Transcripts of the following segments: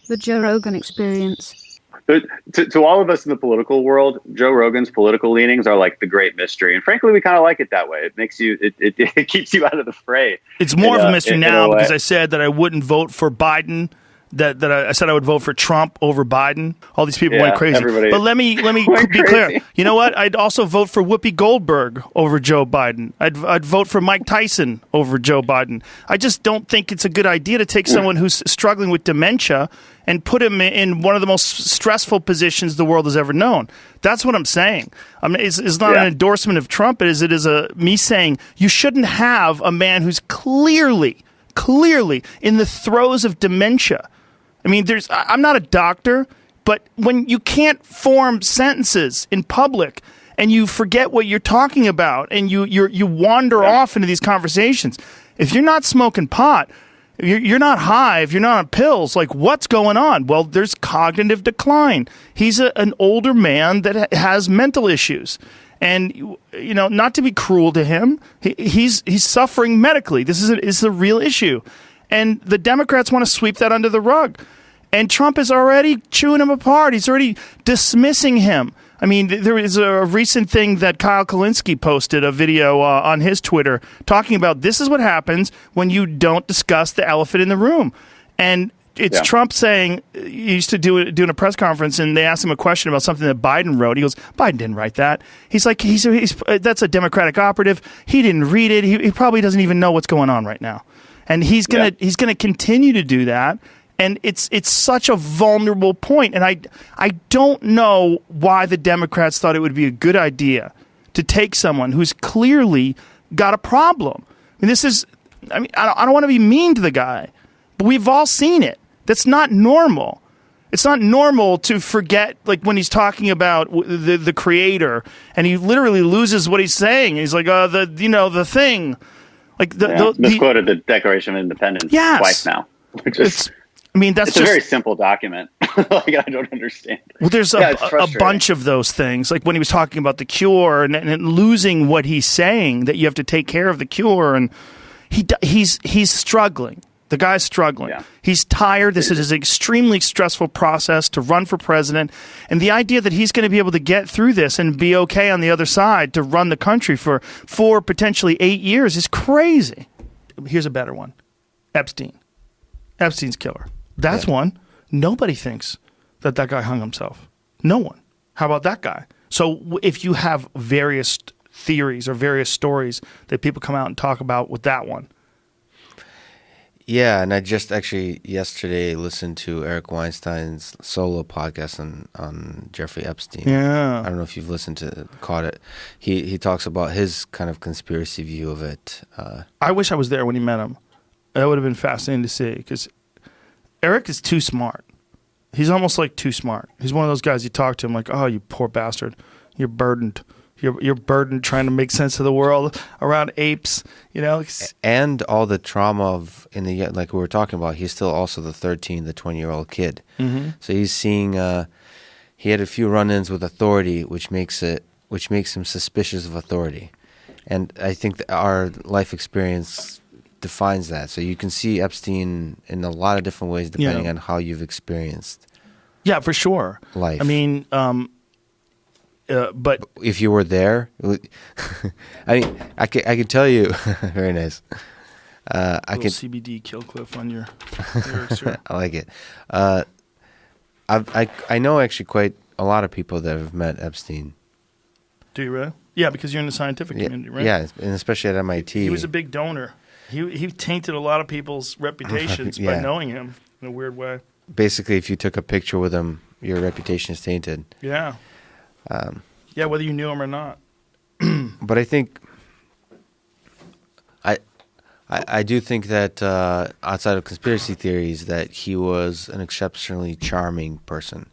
The Joe Rogan Experience. To all of us in the political world, Joe Rogan's political leanings are like the great mystery, and frankly, we kind of like it that way. It makes you, it keeps you out of the fray. It's more of a mystery now because I said that I wouldn't vote for Biden. That I said I would vote for Trump over Biden. All these people went crazy. But let me be clear. You know what? I'd also vote for Whoopi Goldberg over Joe Biden. I'd vote for Mike Tyson over Joe Biden. I just don't think it's a good idea to take someone who's struggling with dementia and put him in one of the most stressful positions the world has ever known. That's what I'm saying. I mean, it's not an endorsement of Trump. It is me saying you shouldn't have a man who's clearly in the throes of dementia. I mean, I'm not a doctor, but when you can't form sentences in public and you forget what you're talking about and you wander off into these conversations, if you're not smoking pot, you're not high, if you're not on pills, like what's going on? Well, there's cognitive decline. He's an older man that has mental issues. And, you know, not to be cruel to him, he's suffering medically. This is a real issue. And the Democrats want to sweep that under the rug. And Trump is already chewing him apart. He's already dismissing him. I mean, there is a recent thing that Kyle Kalinske posted a video on his Twitter talking about this is what happens when you don't discuss the elephant in the room. And it's Trump saying, he used to doing a press conference, and they asked him a question about something that Biden wrote. He goes, Biden didn't write that. He's like, he's that's a Democratic operative. He didn't read it. He probably doesn't even know what's going on right now. And he's gonna continue to do that. And it's such a vulnerable point. And I don't know why the Democrats thought it would be a good idea to take someone who's clearly got a problem. I mean, I don't want to be mean to the guy, but we've all seen it. That's not normal. It's not normal to forget, like when he's talking about the creator, and he literally loses what he's saying. He's like, the thing, like misquoted the Declaration of Independence twice now. It's a very simple document. Like, I don't understand. Well, there's a bunch of those things, like when he was talking about the cure and losing what he's saying, that you have to take care of the cure, and he's struggling. The guy's struggling. Yeah. He's tired. This is an extremely stressful process to run for president. And the idea that he's going to be able to get through this and be okay on the other side to run the country for 4, potentially 8 years is crazy. Here's a better one. Epstein's killer. That's one. Nobody thinks that guy hung himself. No one. How about that guy? So if you have various theories or various stories that people come out and talk about with that one. Yeah, and I just actually yesterday listened to Eric Weinstein's solo podcast on Jeffrey Epstein. Yeah. I don't know if you've caught it. He talks about his kind of conspiracy view of it. I wish I was there when he met him. That would have been fascinating to see, because Eric is too smart. He's almost like too smart. He's one of those guys, you talk to him like, oh, you poor bastard. You're burdened. You're burdened trying to make sense of the world around apes, you know. And all the trauma like we were talking about, he's still also the 20-year-old kid. Mm-hmm. So he's seeing, he had a few run-ins with authority, which makes him suspicious of authority. And I think that our life experience defines that. So you can see Epstein in a lot of different ways depending on how you've experienced. Yeah, for sure. Life. I mean, but if you were there, I mean, I can tell you, very nice. I can CBD kill cliff on your lyrics. I like it. I know actually quite a lot of people that have met Epstein. Do you really? Yeah, because you're in the scientific community, right? Yeah, and especially at MIT. He was a big donor. He tainted a lot of people's reputations by knowing him in a weird way. Basically, if you took a picture with him, your reputation is tainted. Yeah. Whether you knew him or not. But I think, I do think that outside of conspiracy theories, that he was an exceptionally charming person.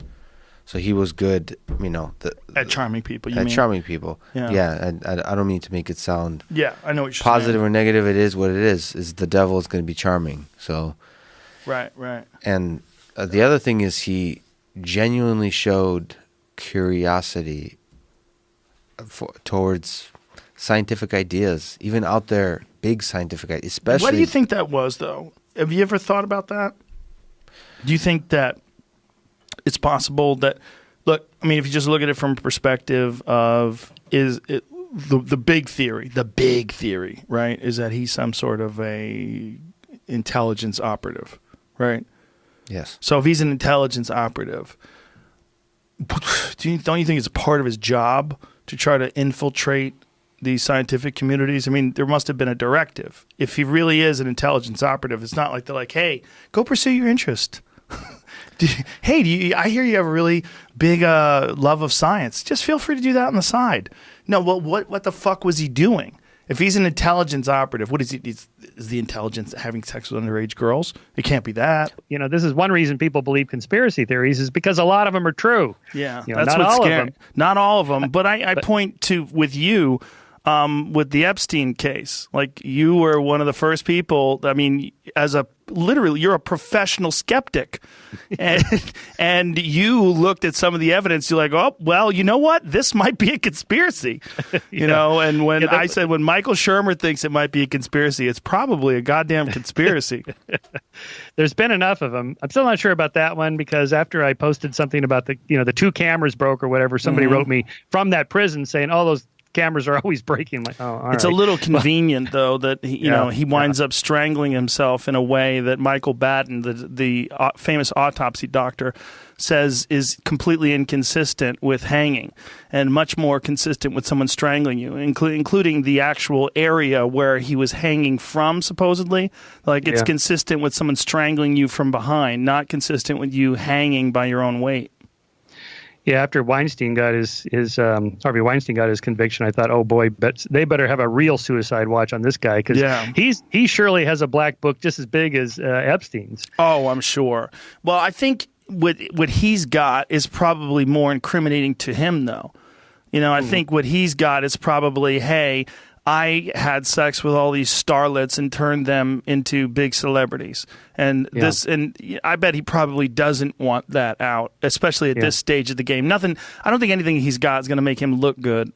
So he was good, you know. At charming people, you mean? At charming people. Yeah. I don't mean to make it sound. Yeah, I know what you're positive saying. or negative. It is what it is. Is the devil is going to be charming. So. Right. And the other thing is he genuinely showed curiosity towards scientific ideas, even out there, big scientific ideas. Especially. What do you think that was, though? Have you ever thought about that? Do you think that it's possible that, look, I mean, if you just look at it from a perspective of the big theory, right, is that he's some sort of a intelligence operative, right? Yes. So if he's an intelligence operative, don't you think it's a part of his job to try to infiltrate these scientific communities? I mean, there must have been a directive. If he really is an intelligence operative, it's not like they're like, hey, go pursue your interest. I hear you have a really big love of science. Just feel free to do that on the side. No, well, what the fuck was he doing? If he's an intelligence operative, what is he? Is the intelligence having sex with underage girls? It can't be that. You know, this is one reason people believe conspiracy theories is because a lot of them are true. Yeah, you know, that's what's scary. Not all of them, but I point to with you. With the Epstein case, like you were one of the first people. I mean, literally, you're a professional skeptic, and you looked at some of the evidence. You're like, oh, well, you know what? This might be a conspiracy, you know. And when I said when Michael Shermer thinks it might be a conspiracy, it's probably a goddamn conspiracy. There's been enough of them. I'm still not sure about that one because after I posted something about the 2 cameras broke or whatever, somebody wrote me from that prison saying, "Oh, those cameras are always breaking." Like, oh, all it's right. a little convenient though that he winds up strangling himself in a way that Michael Batten, the famous autopsy doctor, says is completely inconsistent with hanging and much more consistent with someone strangling you, including the actual area where he was hanging from, supposedly. Like it's consistent with someone strangling you from behind, not consistent with you hanging by your own weight. Yeah, after Weinstein got Harvey Weinstein got his conviction, I thought, oh boy, but they better have a real suicide watch on this guy because he surely has a black book just as big as Epstein's. Oh, I'm sure. Well, I think what he's got is probably more incriminating to him, though. You know, I think what he's got is probably, hey, I had sex with all these starlets and turned them into big celebrities. And I bet he probably doesn't want that out, especially at this stage of the game. I don't think anything he's got is going to make him look good.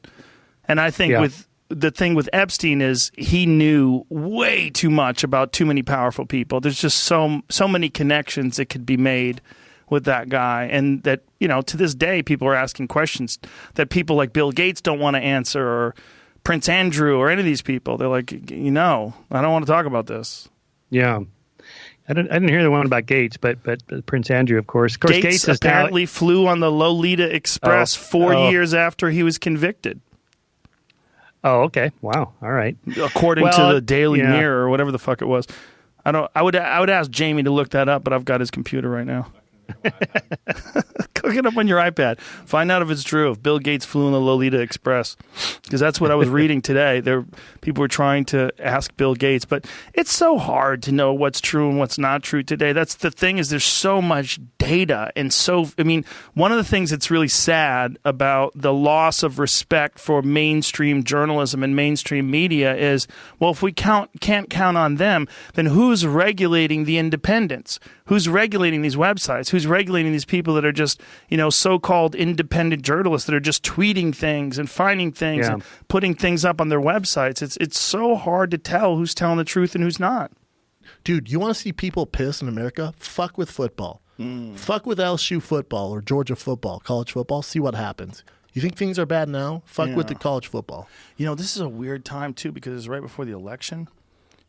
And I think the thing with Epstein is he knew way too much about too many powerful people. There's just so many connections that could be made with that guy. And that, you know, to this day, people are asking questions that people like Bill Gates don't want to answer, or Prince Andrew, or any of these people. They're like, I don't want to talk about this. Yeah. I didn't hear the one about Gates, but Prince Andrew, of course. Gates apparently flew on the Lolita Express 4 years after he was convicted. Oh, okay. Wow. All right. According to the Daily Mirror or whatever the fuck it was. I would ask Jamie to look that up, but I've got his computer right now. Look it up on your iPad. Find out if it's true. If Bill Gates flew on the Lolita Express, because that's what I was reading today. People were trying to ask Bill Gates, but it's so hard to know what's true and what's not true today. That's the thing, is there's so much data, and one of the things that's really sad about the loss of respect for mainstream journalism and mainstream media is, well, if we can't count on them, then who's regulating the independents? Who's regulating these websites? Who's regulating these people that are just, so-called independent journalists that are just tweeting things and finding things and putting things up on their websites? It's so hard to tell who's telling the truth and who's not. Dude, you want to see people piss in America? Fuck with football. Fuck with LSU football or Georgia football, college football. See what happens. You think things are bad now? Fuck with the college football. This is a weird time, too, because it's right before the election.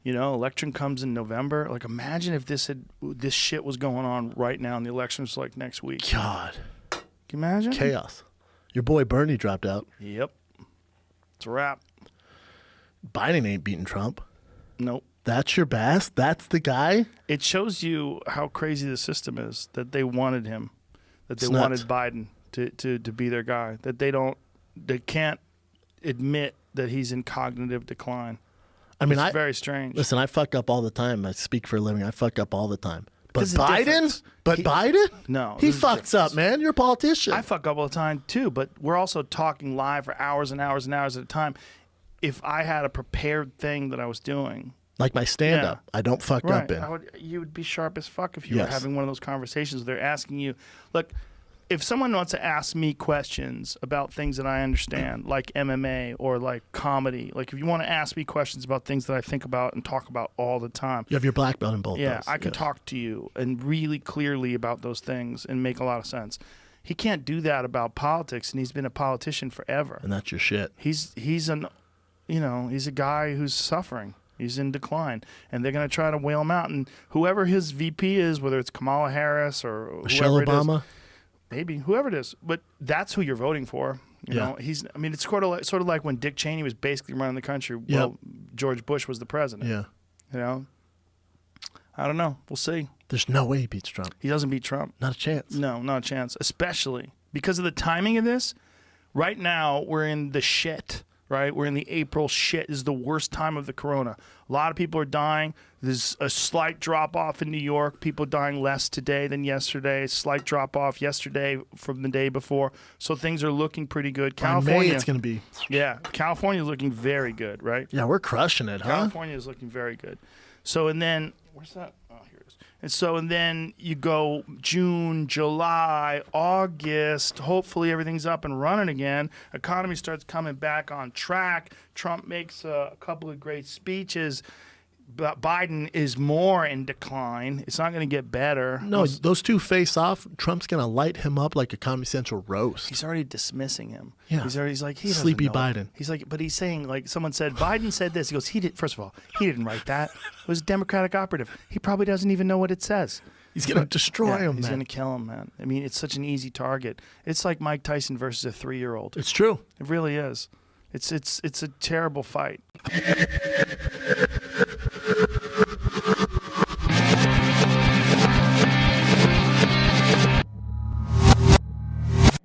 Election comes in November. Like, imagine if this shit was going on right now and the election's like next week. God. Can you imagine? Chaos. Your boy Bernie dropped out. Yep. It's a wrap. Biden ain't beating Trump. Nope. That's your best? That's the guy? It shows you how crazy the system is, that they wanted him, that they wanted Biden to be their guy, that they can't admit that he's in cognitive decline. It's very strange. Listen, I fuck up all the time. I speak for a living. I fuck up all the time. But Biden? Biden? No. He fucks up, man. You're a politician. I fuck up all the time, too, but we're also talking live for hours and hours and hours at a time. If I had a prepared thing that I was doing. Like my stand-up. I don't fuck up in. You would be sharp as fuck if you were having one of those conversations where they're asking you, look, if someone wants to ask me questions about things that I understand, like MMA or like comedy, like if you want to ask me questions about things that I think about and talk about all the time. You have your black belt in both. Yeah, I can talk to you and really clearly about those things and make a lot of sense. He can't do that about politics, and he's been a politician forever. And that's your shit. He's a guy who's suffering. He's in decline, and they're going to try to whale him out. And whoever his VP is, whether it's Kamala Harris or Michelle Obama, maybe whoever it is, but that's who you're voting for. You know, it's sort of like when Dick Cheney was basically running the country. Well, George Bush was the president. Yeah, you know, I don't know. We'll see. There's no way he beats Trump. He doesn't beat Trump. Not a chance. No, not a chance. Especially because of the timing of this. Right now, we're in the shit. Right, we're in the April shit. This is the worst time of the corona. A lot of people are dying. There's a slight drop off in New York. People dying less today than yesterday. Slight drop off yesterday from the day before. So things are looking pretty good. California, May it's going to be. Yeah, California is looking very good. Right. Yeah, we're crushing it, huh? California is looking very good. So and then where's that? Oh, here it is. And then you go June, July, August. Hopefully everything's up and running again. Economy starts coming back on track. Trump makes a couple of great speeches. But Biden is more in decline. It's not going to get better. No, those two face off. Trump's going to light him up like a Comedy Central roast. He's already dismissing him. Yeah. He's like, he doesn't Sleepy know. Biden. He's like, but he's saying, like, someone said, Biden said this. He goes, first of all, he didn't write that. It was a Democratic operative. He probably doesn't even know what it says. He's going to destroy him, He's man. going to kill him, man. I mean, it's such an easy target. It's like Mike Tyson versus a 3-year-old. It's true. It really is. It's a terrible fight.